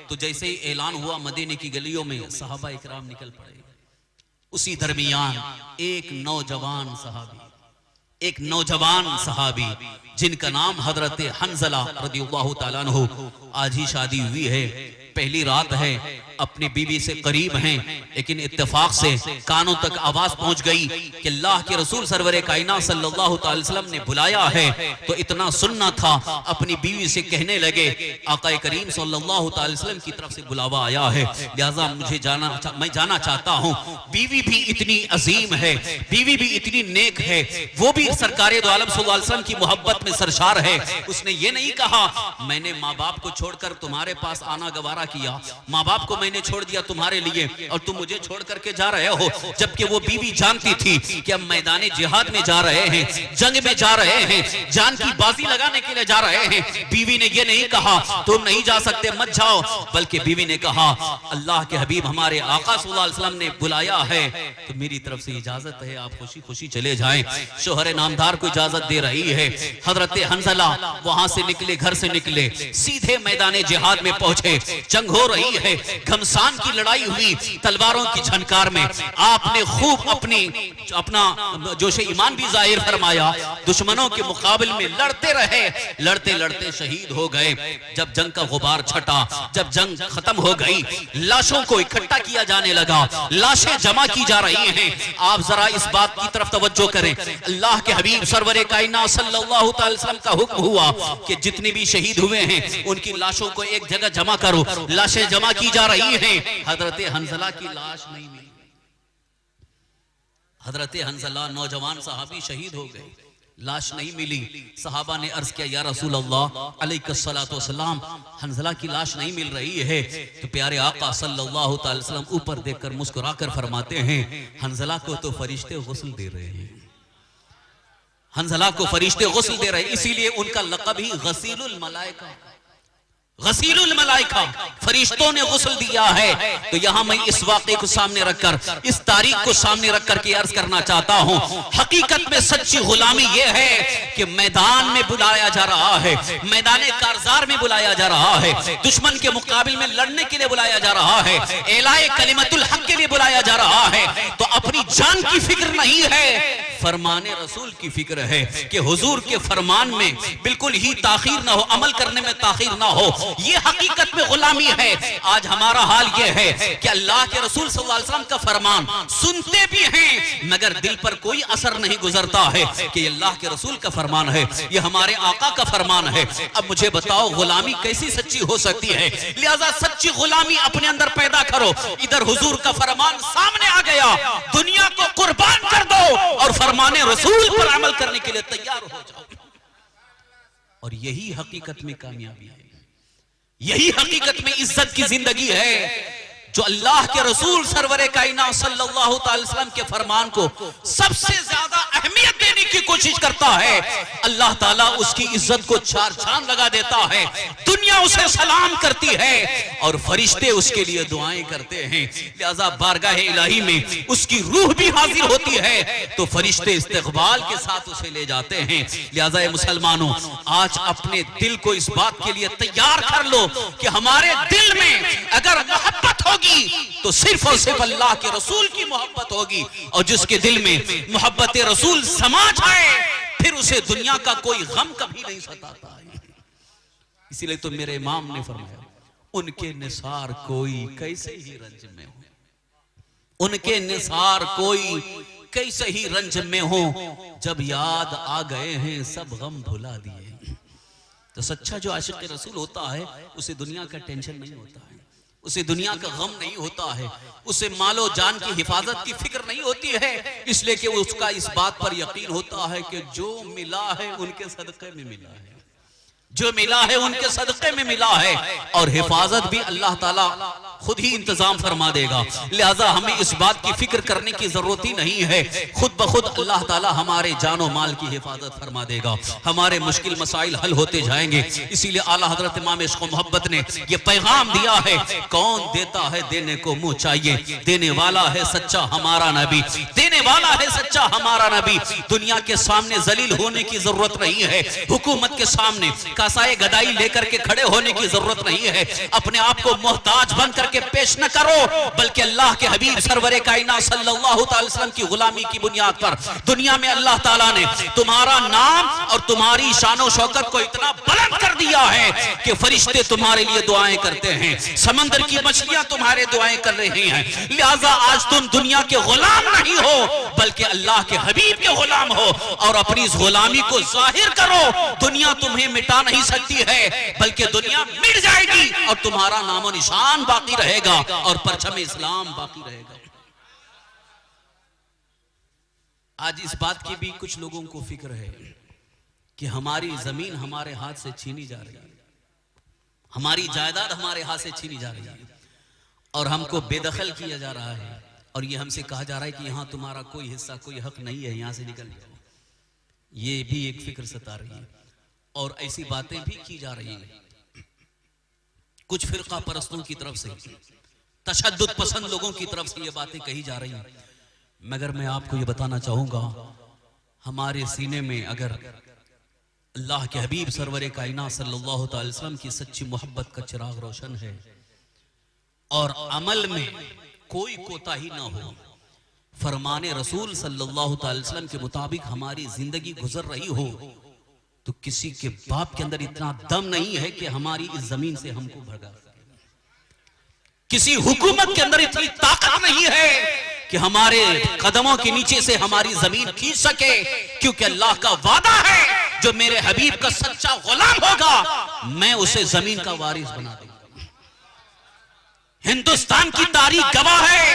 तो जैसे ही ऐलान हुआ मदीने की गलियों में सहाबा इकराम निकल पड़े। उसी दरमियान एक नौजवान सहाबी जिनका नाम हजरत हंजला रदियल्लाहु ताला अन्हु, आज ही शादी हुई है, पहली रात है, अपनी बीवी से करीब हैं, लेकिन इत्तेफाक से कानों तक आवाज पहुंच गई कि अल्लाह के रसूल सरवरे कायनात सल्लल्लाहु अलैहि वसल्लम ने बुलाया है। तो इतना सुनना था, अपनी बीवी से कहने लगे आका करीम सल्लल्लाहु अलैहि वसल्लम की तरफ से बुलावा आया है, लिहाजा मैं जाना चाहता हूँ। बीवी भी इतनी अजीम है, बीवी भी इतनी नेक है, वो भी सरकारे दो आलम सल्लल्लाहु अलैहि वसल्लम की मोहब्बत में सरशार है। उसने ये नहीं कहा मैंने माँ बाप को छोड़कर तुम्हारे पास आना गवारा किया, माँ बाप को मैंने छोड़ दिया तुम्हारे लिए और तुम मुझे छोड़ करके जा रहे हो, जबकि वो बीवी जानती थी कि हम मैदान जिहाद में जा रहे हैं, जंग में जा रहे हैं, जान की बाजी लगाने के लिए जा रहे हैं। बीवी ने ये नहीं कहा तुम नहीं जा सकते मत जाओ, बल्कि बीवी ने कहा अल्लाह के हबीब हमारे आका सल्लल्लाहु अलैहि वसल्लम ने बुलाया है तो मेरी तरफ से इजाजत है, आप खुशी खुशी चले जाएं। शोहर नामदार को इजाजत दे रही है। हजरत हंजला वहां से निकले, घर से निकले, सीधे मैदान जिहाद में पहुंचे। जंग हो रही है, घमसान की लड़ाई हुई, तलवारों की झनकार में आपने खूब अपना जोश ईमान भी जाहिर फरमाया। दुश्मनों के मुकाबले में लड़ते रहे, लड़ते लड़ते शहीद हो गए। जब जंग का गुबार छटा, जब जंग खत्म हो गई, लाशों को इकट्ठा किया जाने लगा, लाशें जमा की जा रही हैं। आप जरा इस बात की तरफ तवज्जो करें, अल्लाह के हबीब सरवरे कायनात सल्लल्लाहु अलैहि वसल्लम का हुक्म हुआ कि जितने भी शहीद हुए हैं उनकी लाशों को एक जगह जमा करो। लाशें जमा की जा रही हैं। हजरत हंजला की लाश नहीं मिली। हजरत हंजला नौजवान सहाबी शहीद हो गए, लाश नहीं मिली। सहाबा ने अर्ज किया या रसूल अल्लाह अलैहिस्सलातु वस्सलाम, हंजला की लाश नहीं मिल रही है। तो प्यारे आका सल्लल्लाहु अलैहि वसल्लम ऊपर देखकर मुस्कुराकर फरमाते हैं हंजला को तो फरिश्ते गुस्ल दे रहे हैं, हंजला को फरिश्ते गुस्ल दे रहे हैं, इसीलिए उनका लक़ब ही गसीलुल मलाइका, गसीलुल मलाइका, फरिश्तों ने गुस्ल दिया है। तो यहां मैं इस वाक़े को सामने रखकर, इस तारीख को सामने रखकर के अर्ज करना चाहता हूं, हकीकत में सच्ची गुलामी यह है कि मैदान में बुलाया जा रहा है, मैदान कारजार में बुलाया जा रहा है, दुश्मन के मुकाबले में लड़ने के लिए बुलाया जा रहा है, एलाए कलिमतुल हक के लिए बुलाया जा रहा है। तो अपनी जान की फिक्र नहीं है, फरमाने रसूल की फिक्र है कि हुजूर के फरमान में बिल्कुल ही ताखीर ना हो, अमल करने में ताखीर ना हो। ये हकीकत में गुलामी है। आज हमारा हाल ये है कि अल्लाह के रसूल सल्लल्लाहु अलैहि वसल्लम का फरमान सुनते भी हैं मगर दिल पर कोई असर नहीं गुजरता है कि अल्लाह के रसूल का फरमान है, ये हमारे आका का फरमान है। अब मुझे बताओ गुलामी कैसी सच्ची हो सकती है? लिहाजा सच्ची गुलामी अपने अंदर पैदा करो। इधर हुजूर का फरमान सामने आ गया, दुनिया को कुर्बान कर दो और फरमाने रसूल पर अमल करने के लिए तैयार हो जाओ। और यही हकीकत में कामयाबी है, यही हकीकत में इज्जत की जिंदगी है। जो अल्लाह के रसूल सरवरे कायनात सल्लल्लाहु अलैहि वसल्लम के फरमान को सबसे ज्यादा अहमियत देने की कोशिश करता है, अल्लाह ताला उसकी इज्जत को चार चांद लगा देता है, दुनिया उसे सलाम करती है और फरिश्ते उसके लिए दुआएं करते हैं। लिहाजा बारगाह इलाही में उसकी रूह भी हाजिर होती है तो फरिश्ते इस्तकबाल के साथ उसे ले जाते हैं। लिहाजा मुसलमानों, आज अपने दिल को इस बात के लिए तैयार कर लो कि हमारे दिल में अगर मोहब्बत होगी तो सिर्फ और सिर्फ अल्लाह के रसूल की मोहब्बत होगी, और जिसके दिल में मोहब्बत रसूल समा जाए फिर उसे दुनिया का कोई गम कभी नहीं सताता है। इसीलिए तो मेरे इमाम ने फरमाया, उनके निसार कोई कैसे ही रंज में हो, उनके निसार कोई कैसे ही रंज में हो, जब याद आ गए हैं सब गम भुला दिए। तो सच्चा जो आशिक रसूल होता है उसे दुनिया का टेंशन नहीं होता है, उसे दुनिया का गम नहीं होता है, उसे मालो जान की हिफाजत की फिक्र नहीं होती है, इसलिए कि उसका इस बात पर यकीन होता है कि जो मिला है उनके सदक़े में मिला है, जो मिला है उनके सदक़े में मिला है, और हिफाजत भी अल्लाह ताला खुद ही इंतजाम फरमा देगा। लिहाजा हमें इस बात की फिक्र करने की जरूरत ही नहीं है, खुद ब खुद अल्लाह ताला हमारे जानो माल की हिफाजत फरमा देगा, हमारे मुश्किल मसाइल हल होते जाएंगे। इसीलिए आला हजरत इमाम इश्क़ व मोहब्बत ने यह पैगाम दिया है, कौन देता है देने को मुंह चाहिए, देने वाला है सच्चा हमारा नबी, देने वाला है सच्चा हमारा नबी। दुनिया के सामने जलील होने की जरूरत नहीं है, हुकूमत के सामने कासाए गदाई लेकर के खड़े होने की जरूरत नहीं है, अपने आप को मोहताज बन करके पेश न करो, बल्कि अल्लाह के हबीब सरवरे कायनात सल्लल्लाहु अलैहि वसल्लम की गुलामी की बुनियाद पर दुनिया में अल्लाह ताला ने तुम्हारा नाम और तुम्हारी शानो शौकत को इतना बुलंद कर दिया है कि फरिश्ते तुम्हारे लिए दुआएं करते हैं, समंदर की मछलियां तुम्हारे दुआएं कर रही हैं। लिहाजा आज तुम दुनिया के गुलाम नहीं हो बल्कि अल्लाह के हबीब के गुलाम हो, और अपनी इस गुलामी को जाहिर करो। दुनिया तुम्हें मिटा नहीं सकती है, बल्कि दुनिया मिट जाएगी और तुम्हारा नामो निशान बाकी रहेगा और परचम इस्लाम बाकी रहेगा। आज इस बात की भी कुछ लोगों को फिक्र है कि हमारी जमीन हमारे हाथ से छीनी जा रही है, हमारी जायदाद हमारे हाथ से छीनी जा रही है और हमको बेदखल किया जा रहा है, और ये हमसे कहा जा रहा है कि यहां तुम्हारा कोई हिस्सा कोई हक नहीं है, यहां से निकल जाओ। ये भी एक फिक्र सता रही है, और ऐसी बातें भी की जा रही हैं कुछ फिरका परस्तों की तरफ से, तशद्दुद पसंद लोगों की तरफ से ये बातें कही जा रही हैं। मगर मैं आपको ये बताना चाहूंगा, हमारे सीने में अगर अल्लाह के हबीब सरवरे कायनात सल्लल्लाहु अलैहि वसल्लम की सच्ची मोहब्बत का चिराग रोशन है और अमल में कोई कोताही ना हो, फरमाने रसूल सल्लल्लाहु अलैहि वसल्लम के मुताबिक हमारी जिंदगी गुजर रही हो, तो किसी के बाप के अंदर इतना दम नहीं है कि हमारी इस जमीन से हमको भगा सके, किसी हुकूमत के अंदर इतनी ताकत नहीं है कि हमारे कदमों के नीचे से हमारी जमीन खींच सके, क्योंकि अल्लाह का वादा है जो मेरे हबीब का सच्चा गुलाम होगा मैं उसे जमीन का वारिस बना दूंगा। हिंदुस्तान की तारीख गवाह है,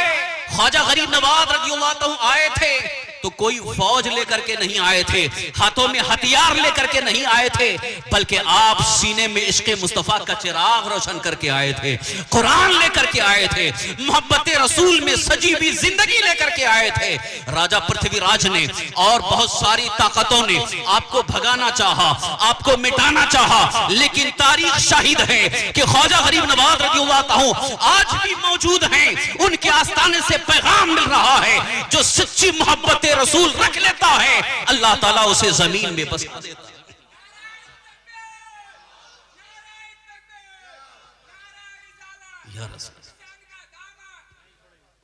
ख्वाजा गरीब नवाज रज़ियल्लाहु अन्हु आए थे तो कोई फौज लेकर के नहीं आए थे, हाथों में हथियार लेकर के नहीं आए थे, बल्कि आप सीने में इश्क़े मुस्तफ़ा का चिराग रोशन करके आए थे, कुरान लेकर के आए थे, मोहब्बत रसूल में सजी हुई जिंदगी लेकर के आए थे। राजा पृथ्वीराज ने और बहुत सारी ताकतों ने आपको भगाना चाहा, आपको मिटाना चाहा, लेकिन तारीख शाहिद है कि ख्वाजा गरीब नवाज रज़ियल्लाहु अन्हु आज भी मौजूद हैं। उनके आस्थाने से पैगाम मिल रहा है, जो सच्ची मोहब्बत रसूल रख लेता है अल्लाह ताला उसे जमीन में बसा देता है। या रसूल,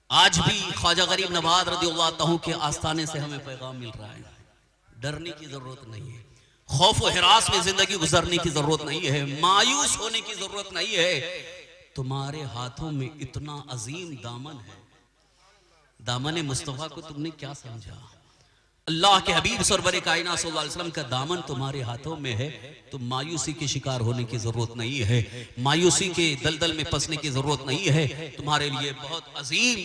आज भी ख्वाजा गरीब नवाज रज़ियल्लाहु अन्हु के आस्थाने से हमें पैगाम मिल रहा है, डरने की जरूरत नहीं है, खौफ और हिरास में जिंदगी गुजरने की जरूरत नहीं है, मायूस होने की जरूरत नहीं है। तुम्हारे हाथों में इतना अजीम दामन है, दामन मुस्तफा को तुमने क्या समझा? अल्लाह के हबीब सरवरे कायनात सल्लल्लाहु अलैहि वसल्लम का दामन तुम्हारे हाथों में है, तो मायूसी के शिकार होने की जरूरत नहीं है, मायूसी के दलदल में फंसने की जरूरत नहीं है। तुम्हारे लिए बहुत अजीम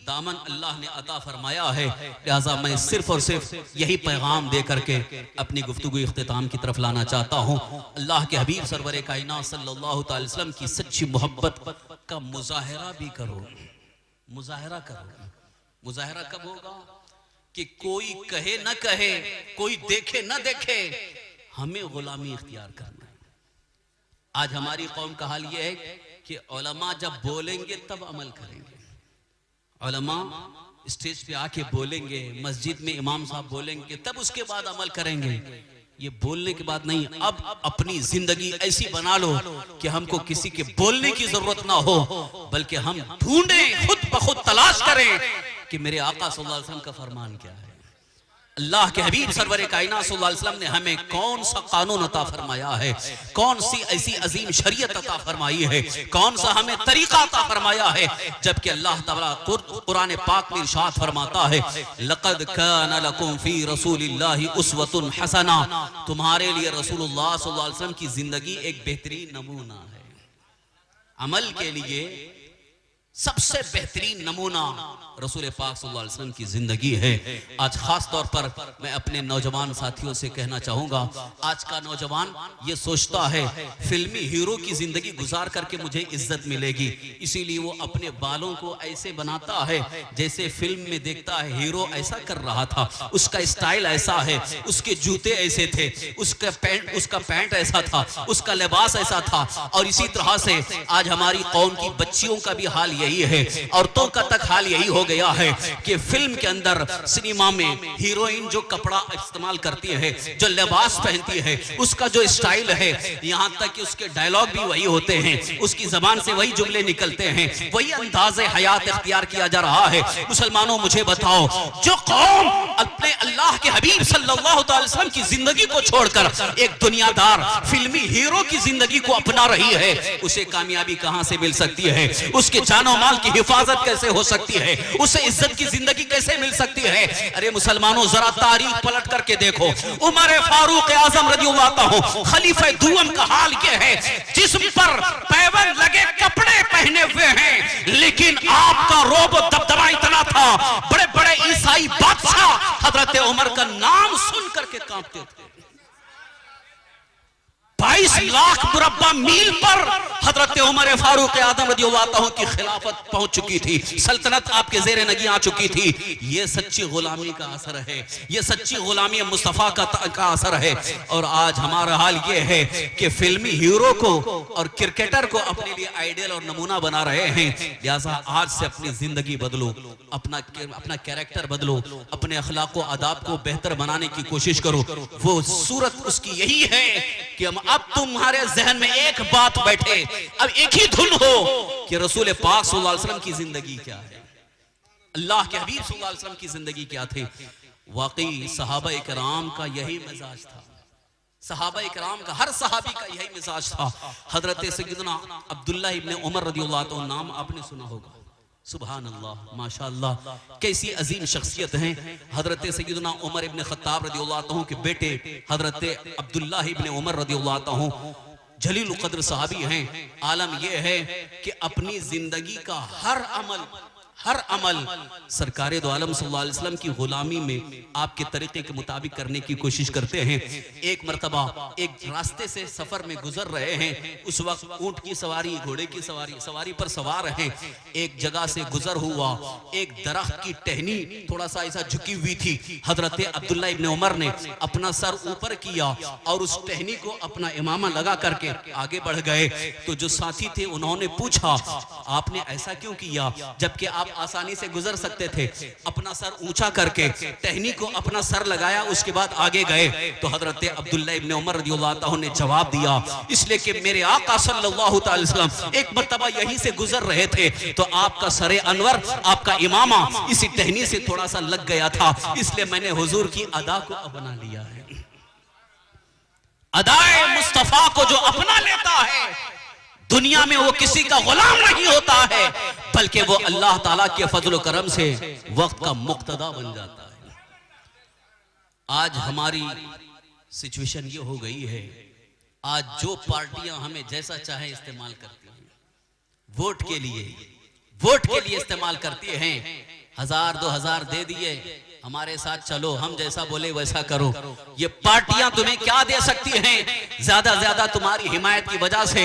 दामन अल्लाह ने अता फरमाया है। लिहाजा मैं सिर्फ और सिर्फ यही पैगाम दे करके अपनी गुफ्तगू इख्तिताम की तरफ लाना चाहता हूँ। अल्लाह के हबीब सरवरे कायनात सल्लल्लाहु अलैहि वसल्लम की सच्ची मोहब्बत का मुजाहरा भी करो, मुजाहरा करो। मुजाहरा कब होगा? कि कोई कहे न कहे, कोई देखे न देखे, हमें गुलामी इख्तियार करना है। आज हमारी कौम का हाल यह है कि उलमा जब बोलेंगे तब अमल करेंगे। उलमा स्टेज पे आके बोलेंगे, मस्जिद में इमाम साहब बोलेंगे, तब उसके बाद अमल करेंगे। ये बोलने के बाद नहीं, अब अपनी जिंदगी ऐसी बना लो कि हमको किसी के बोलने की जरूरत ना हो, बल्कि हम ढूंढें, खुद ब खुद तलाश करें कि मेरे आका सल्लल्लाहु अलैहि वसल्लम का फरमान क्या है। अल्लाह के हबीब सरवर कायनात सल्लल्लाहु अलैहि वसल्लम ने हमें कौन सा कानून अता फरमाया है, कौन सी ऐसी अजीम शरीयत अता फरमाई है, कौन सा हमें तरीका अता फरमाया है। जबकि अल्लाह ताला कुरान पाक में इरशाद फरमाता है, लक़द कान लकुम फी रसूलिल्लाहि उस्वतुन हसना, तुम्हारे लिए रसूलुल्लाह सल्लल्लाहु अलैहि वसल्लम की जिंदगी एक बेहतरीन नमूना है। अमल के लिए सबसे बेहतरीन नमूना रसूल पाक सल्लल्लाहु अलैहि वसल्लम की जिंदगी है। आज खास तौर पर मैं अपने नौजवान साथियों से कहना चाहूंगा, आज का नौजवान ये सोचता है फिल्मी हीरो की जिंदगी गुजार करके मुझे इज्जत मिलेगी, इसीलिए वो अपने बालों को ऐसे बनाता है जैसे फिल्म में देखता है हीरो ऐसा कर रहा था, उसका स्टाइल ऐसा है, उसके जूते ऐसे थे, उसका पैंट ऐसा था, उसका लिबास ऐसा था। और इसी तरह से आज हमारी कौम की बच्चियों का भी हाल यही है, औरतों का तक हाल यही हो गया है कि फिल्म के अंदर, सिनेमा में हीरोइन जो कपड़ा इस्तेमाल करती है, जो लिबास पहनती है, उसका जो स्टाइल है, यहाँ तक कि उसके डायलॉग भी वही होते हैं, उसकी जबान से वही जुमले निकलते हैं, वही अंदाज़े हयात इख्तियार किया जा रहा है। मुसलमानों मुझे बताओ, जो कौम अपने अल्लाह के हबीब सल्लल्लाहु अलैहि वसल्लम की जिंदगी को छोड़कर एक दुनियादार फिल्मी हीरो की जिंदगी को अपना रही है, उसे कामयाबी कहां से मिल सकती है, उसके जानो माल की हिफाजत कैसे हो सकती है, उसे इज्जत की जिंदगी कैसे मिल सकती है। अरे मुसलमानों, जरा तारीख पलट करके देखो, उमर फारूक आजम रज़ियल्लाहु अन्हु खलीफा दुआम का हाल क्या है, जिस्म पर पैबंद लगे कपड़े पहने हुए हैं, लेकिन आपका रोब दबदबा इतना था, बड़े बड़े ईसाई बादशाह हजरत उमर का नाम सुन करके कांपते थे। 22 लाख मुरब्बा मील पर हजरत उमर फारूक आजम रज़ियल्लाहु अन्हु की खिलाफत पहुंच चुकी थी, सल्तनत आपके जेरे नगी आ चुकी थी। ये सच्ची गुलामी का असर है, ये सच्ची गुलामी मुस्तफा का असर है। और आज हमारा हाल ये है कि फिल्मी हीरो को और क्रिकेटर को अपने लिए आइडियल और नमूना बना रहे हैं। लिहाजा आज से अपनी जिंदगी बदलो, अपना कैरेक्टर बदलो, अपने अखलाक व आदाब को बेहतर बनाने की कोशिश करो। वो सूरत उसकी यही है कि अब तुम्हारे जहन में एक बात बैठे, अब एक ही धुन हो कि रसूल पाक सल्लल्लाहु अलैहि वसल्लम की जिंदगी क्या है, अल्लाह के हबीब सल्लल्लाहु अलैहि वसल्लम की जिंदगी क्या थी। वाकई सहाबा इकराम का यही मिजाज था, सहाबा इकराम का, हर सहाबी का यही मिजाज था। हजरत सय्यदना अब्दुल्लाह इब्न उमर रज़ियल्लाहु अन्हु नाम आपने सुना होगा, सुभान अल्लाह, माशाअल्लाह, कैसी अजीम शख्सियत हैं। हजरत सय्यदना उमर इब्न खत्ताब रज़ियल्लाहु अन्हु के बेटे हजरत अब्दुल्लाह इब्न उमर रज़ियल्लाहु अन्हु जलील कद्र सहाबी हैं। आलम यह है कि अपनी जिंदगी का हर अमल सरकारे दो आलम सल्लल्लाहु अलैहि वसल्लम की गुलामी में आपके तरीके के मुताबिक करने की कोशिश करते हैं। एक मर्तबा एक रास्ते से सफर में गुजर रहे हैं, उस वक्त ऊंट की सवारी, घोड़े की सवारी पर सवार हैं। एक जगह से गुजर हुआ, एक दरख्त की टहनी थोड़ा सा ऐसा झुकी हुई थी। हजरत अब्दुल्लाह इब्न उमर ने अपना सर ऊपर किया और उस टहनी को अपना इमामा लगा करके आगे बढ़ गए। तो जो साथी थे उन्होंने पूछा, आपने ऐसा क्यों किया, जबकि आप आसानी से गुजर सकते थे। अपना सर ऊंचा करके टहनी को अपना सर लगाया, उसके बाद आगे गए। तो हजरत अब्दुल्लाह इब्न उमर रज़ियल्लाहु अन्हु ने जवाब दिया, इसलिए कि मेरे आका सल्लल्लाहु अलैहि वसल्लम एक मर्तबा यहीं से गुजर रहे थे, तो आपका सरे अनवर, आपका इमामा इसी टहनी से थोड़ा सा लग गया था, इसलिए मैंने हुजूर की अदा को अपना लिया है। अदाए मुस्तफा को जो अपना लेता है, दुनिया में वो किसी का गुलाम नहीं होता है, बल्कि वो अल्लाह ताला के फजल करम से वक्त का मुक्तदा बन जाता है। आज हमारी सिचुएशन ये हो गई है, आज जो पार्टियां हमें जैसा चाहे इस्तेमाल करती हैं, वोट के लिए इस्तेमाल करती हैं। 1000 2000 दे दिए, हमारे साथ चलो, हम जैसा बोले वैसा करो। ये पार्टियां तुम्हें क्या दे सकती हैं? ज्यादा तुम्हारी हिमायत की वजह से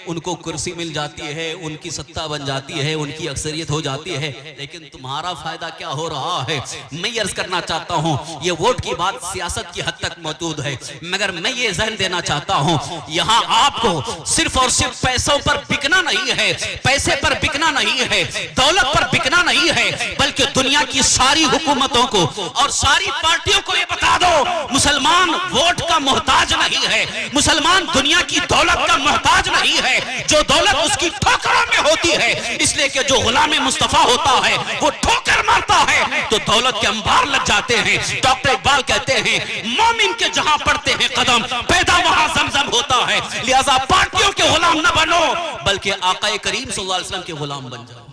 उनको कुर्सी मिल जाती है, उनकी सत्ता बन जाती है, उनकी अक्सरियत हो जाती है, लेकिन तुम्हारा फायदा क्या हो रहा है? मैं अर्ज करना चाहता हूं, ये वोट की बात सियासत की हद तक मौजूद है, मगर मैं ये जहन देना चाहता हूं, यहां आपको सिर्फ और सिर्फ पैसों पर बिकना नहीं है, पैसे पर बिकना नहीं है, दौलत पर बिकना नहीं है, बल्कि दुनिया की सारी हुकूमतों को और सारी पार्टियों को ये बता दो, मुसलमान वोट का मोहताज नहीं है, मुसलमान दुनिया की दौलत का मोहताज नहीं है, जो दौलत उसकी ठोकरों में होती है, इसलिए कि जो गुलाम मुस्तफा होता है वो ठोकर मारता है तो दौलत के अंबार लग जाते हैं। डॉक्टर इकबाल कहते हैं, मोमिन के जहां पड़ते हैं कदम, पैदा वहां जमजम होता है। लिहाजा पार्टियों के गुलाम न बनो, बल्कि आका करीम सल्लल्लाहु अलैहि वसल्लम के गुलाम बन जाओ।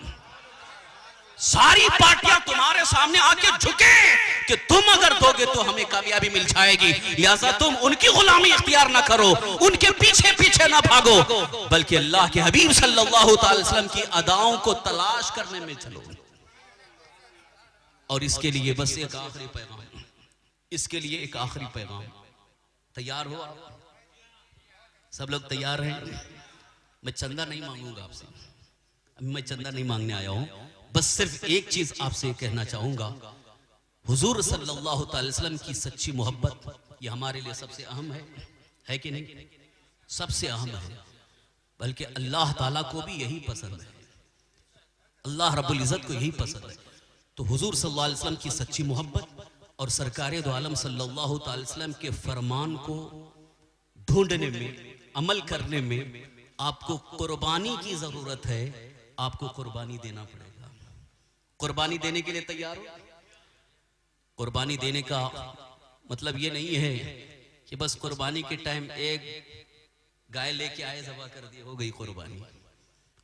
सारी पार्टियां तुम्हारे सामने आके झुके कि तुम अगर दोगे तो हमें कामयाबी मिल जाएगी, लिहाजा तुम उनकी गुलामी इख्तियार ना करो, उनके पीछे पीछे ना भागो, बल्कि अल्लाह के हबीब सल्लल्लाहु अलैहि वसल्लम की अदाओं को तलाश करने में चलो। और इसके लिए बस एक आखिरी पैगाम, इसके लिए एक आखिरी पैगाम, तैयार हो? सब लोग तैयार हैं? मैं चंदा नहीं मांगूंगा आपसे, मैं चंदा नहीं मांगने आया हूं, बस सिर्फ एक चीज आपसे कहना चाहूंगा, हुजूर सल्लल्लाहु अलैहि वसल्लम की सच्ची मोहब्बत ये हमारे लिए सबसे अहम है कि नहीं? सबसे अहम है, बल्कि अल्लाह ताला को भी यही पसंद है, अल्लाह रब्बुल इज्जत को यही पसंद है। तो हुजूर सल्लल्लाहु अलैहि वसल्लम की सच्ची मोहब्बत और सरकारे दो आलम सल्लल्लाहु अलैहि वसल्लम के फरमान को ढूंढने में, अमल करने में आपको कुर्बानी की जरूरत है, आपको कुर्बानी देना पड़ेगा। कुर्बानी देने के लिए तैयार हो? कुर्बानी देने का मतलब ये नहीं है कि बस कुर्बानी के टाइम एक गाय लेके आए, ज़बह कर दी, हो गई कुर्बानी।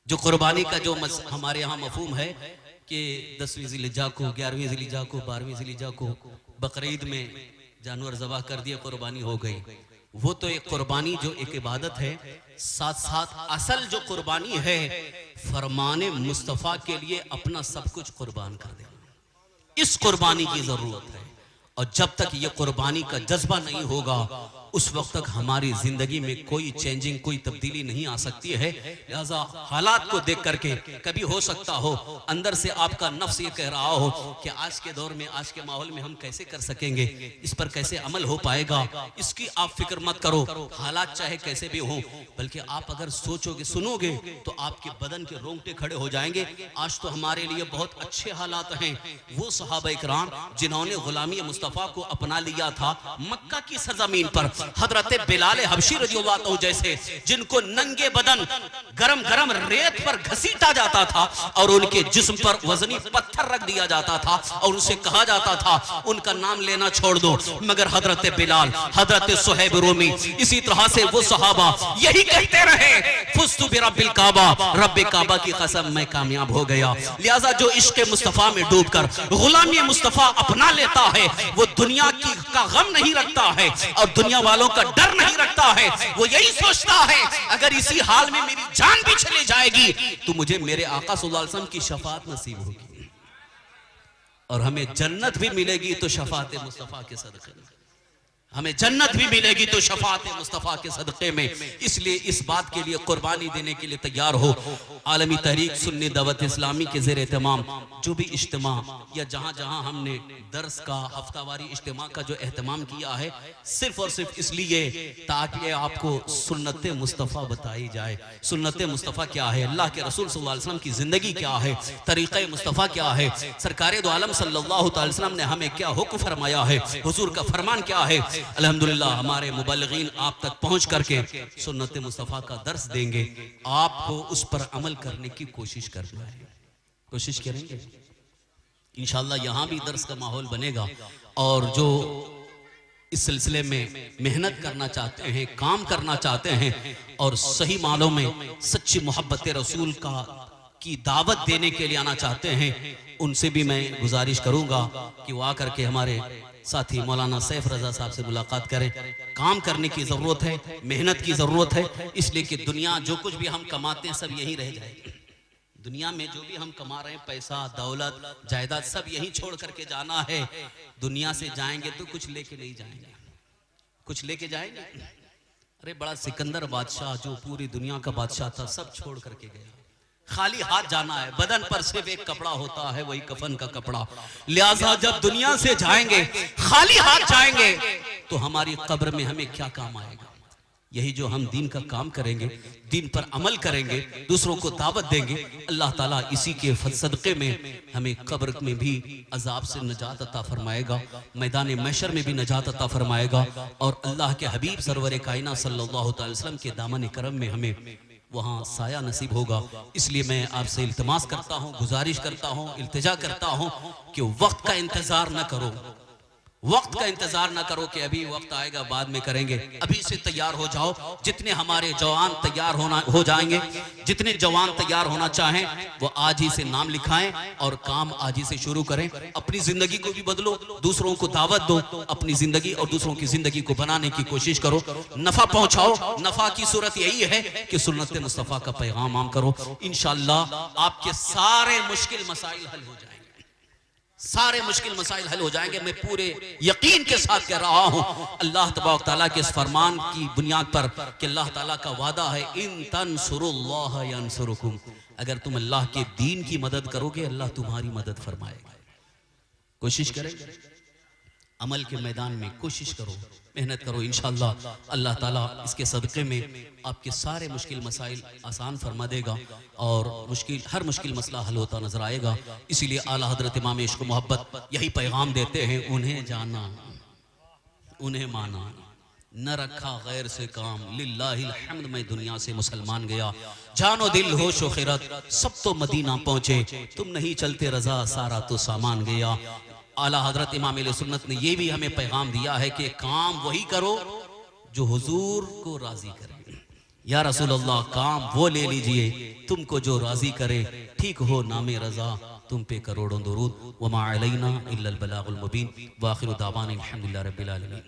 जो कुर्बानी का जो हमारे यहाँ मफहूम है कि 10वीं ज़िलहिज्जा को, 11वीं ज़िलहिज्जा को, 12वीं ज़िलहिज्जा को बकरीद में जानवर ज़बह कर दिया, कुर्बानी हो गई, वो तो एक कुर्बानी जो एक इबादत है, साथ साथ असल जो कुर्बानी है फरमाने मुस्तफ़ा के लिए अपना सब कुछ कुर्बान कर देना, इस कुर्बानी की जरूरत है। और जब तक ये कुर्बानी का जज्बा नहीं होगा उस वक्त तक हमारी जिंदगी में कोई चेंजिंग, कोई तब्दीली नहीं आ सकती है। लिहाजा हालात को देख करके कभी हो सकता हो अंदर से आपका नफ्स ये कह रहा हो कि आज के दौर में, आज के माहौल में हम कैसे कर सकेंगे, इस पर कैसे अमल हो पाएगा, इसकी आप फिक्र मत करो, हालात चाहे कैसे भी हो, बल्कि आप अगर सोचोगे, सुनोगे तो आपके बदन के रोंगटे खड़े हो जाएंगे। आज तो हमारे लिए बहुत अच्छे हालात हैं। वो सहाबा इकराम जिन्होंने गुलामी मुस्तफ़ा को अपना लिया था मक्का की सरजमीन पर, हजरत बिलाल हबशी रज़ियल्लाहु अन्हु जैसे, जिनको नंगे बदन गरम गरम रेत पर घसीटा जाता था और उनके जिस्म पर वजनी पत्थर रख दिया जाता था और उनसे कहा जाता था उनका नाम लेना छोड़ दो, मगर हजरत बिलाल, हजरत सुहैब रूमी, इसी तरह से वो सहाबा यही कहते रहे, फुस्तु बिरब्बिल काबा, रब्बे काबा की कसम मैं कामयाब हो गया। लिहाजा जो इश्क़ मुस्तफ़ा में डूबकर गुलामी मुस्तफ़ा अपना लेता है वो दुनिया की का गम नहीं रखता है और दुनिया वालों का डर नहीं रखता है। वो यही सोचता है अगर इसी हाल में मेरी जान भी चली जाएगी तो मुझे मेरे आका सल्लल्लाहु अलैहि वसल्लम की शफाअत नसीब होगी और हमें जन्नत भी मिलेगी तो शफाअत मुस्तफ़ा के सदक़े में, हमें जन्नत भी मिलेगी तो शफाअत मुस्तफ़ा के सदक़े में। इसलिए इस बात के लिए कुर्बानी देने के लिए तैयार हो। आलमी तहरीक सुन्नी दावत इस्लामी के ज़ेर एहतमाम जो भी इज्तिमा या जहाँ जहाँ हमने दर्स का हफ्तावारी इज्तिमा का जो एहतमाम किया है, सिर्फ और सिर्फ इसलिए ताकि आपको सुन्नत मुस्तफ़ा बताई जाए। सुन्नत मुस्तफ़ा क्या है, अल्लाह के रसूल सल्लल्लाहु अलैहि वसल्लम की ज़िंदगी क्या है, तरीक़े मुस्तफ़ा क्या है, सरकारे दो आलम सल्लल्लाहु अलैहि वसल्लम ने हमें क्या हुक्म फरमाया है, हुजूर का फरमान क्या है। अल्हम्दुलिल्लाह हमारे मुबल्लिगीन आप तक पहुंच करके सुन्नत मुस्तफ़ा का दर्स देंगे, आपको उस पर अमल करने की कोशिश करना है, कोशिश करेंगे इंशाअल्लाह। यहाँ भी दर्स का माहौल बनेगा और जो इस सिलसिले में मेहनत करना चाहते हैं, काम करना चाहते हैं और सही मानों में सच्ची मोहब्बत रसूल का की दावत देने के लिए आना चाहते हैं, उनसे भी मैं गुजारिश करूंगा कि वो आकर के हमारे साथी मौलाना सैफ रजा साहब से मुलाकात करें। काम करने की ज़रूरत है, मेहनत की ज़रूरत है, इसलिए कि दुनिया जो कुछ भी हम कमाते हैं सब यही रह जाएगी, दुनिया में जो भी हम कमा रहे हैं, पैसा दौलत जायदाद सब यही छोड़ करके जाना है। दुनिया से जाएंगे तो कुछ लेके नहीं जाएंगे, कुछ लेके जाएंगे। अरे बड़ा सिकंदर बादशाह जो पूरी दुनिया का बादशाह था, सब छोड़ करके गया, खाली हाथ जाना है। बदन पर सिर्फ एक कपड़ा होता है, वही कफन का कपड़ा। लिहाजा जब दुनिया से जाएंगे, खाली हाथ जाएंगे, तो हमारी कब्र में हमें क्या काम आएगा? यही जो हम दीन का काम करेंगे, दीन पर अमल करेंगे, दूसरों को दावत देंगे, अल्लाह ताला इसी के सदक़े में हमें कब्र में भी अजाब से नजात अता फरमाएगा, मैदान महशर में भी नजात अता फरमाएगा, और अल्लाह के हबीब सरवर कायनात सल्लल्लाहु अलैहि वसल्लम के दामन करम में हमें वहाँ साया नसीब होगा। इसलिए मैं आपसे इल्तिमास करता हूँ, गुजारिश करता हूँ, इल्तिजा करता हूँ कि वक्त का इंतजार न करो, वक्त का इंतजार ना करो कि अभी वक्त आएगा बाद में करेंगे। अभी से तैयार हो जाओ। जितने हमारे जवान तैयार हो जाएंगे, जितने जवान तैयार होना चाहें, वो आज ही से नाम लिखाएं और काम आज ही से शुरू करें। अपनी जिंदगी को भी बदलो, दूसरों को दावत दो, अपनी जिंदगी और दूसरों की जिंदगी को बनाने की कोशिश करो, नफा पहुंचाओ। नफा की सूरत यही है कि सुन्नत मुस्तफा का पैगाम आम करो। इंशाअल्लाह आपके सारे मुश्किल मसाइल हल हो जाएंगे, सारे मुश्किल मसाइल हल हो जाएंगे। मैं पूरे यकीन के साथ कह रहा हूं, अल्लाह तबारक ताला के इस फरमान की बुनियाद पर कि अल्लाह ताला का वादा है, इन तंसुरुल्लाह यंसुरुकुम, अगर तुम अल्लाह के दीन की मदद करोगे, अल्लाह तुम्हारी मदद फरमाएगा। कोशिश करेंगे, अमल के मैदान में कोशिश करो, मेहनत करो, इंशाअल्लाह अल्लाह ताला इसके सदक़े में आपके सारे मुश्किल मसाइल आसान फरमा देगा और हर मुश्किल मसला हल होता नजर आएगा। इसीलिए आला हजरत इमाम इश्क मोहब्बत यही पैगाम देते हैं, उन्हें जाना, उन्हें माना, न रखा गैर से काम, लिल्लाहिल हम्द, मैं दुनिया से मुसलमान गया, जानो दिल होश व खिरत, सब तो मदीना पहुंचे, तुम नहीं चलते रजा, सारा तो सामान गया। आला हजरत इमाम अहले सुन्नत ने यह भी हमें पैगाम दिया है कि काम वही करो जो हुजूर को राजी करे। या रसूल अल्लाह, काम वो ले लीजिए तुमको जो राजी करे, ठीक हो नामे रजा, तुम पे करोड़ों दुरूद। वमा अलैना इल्लल बलागुल मुबीन। व आखिरु दावाना अल्हम्दुलिल्लाहि रब्बिल आलमीन।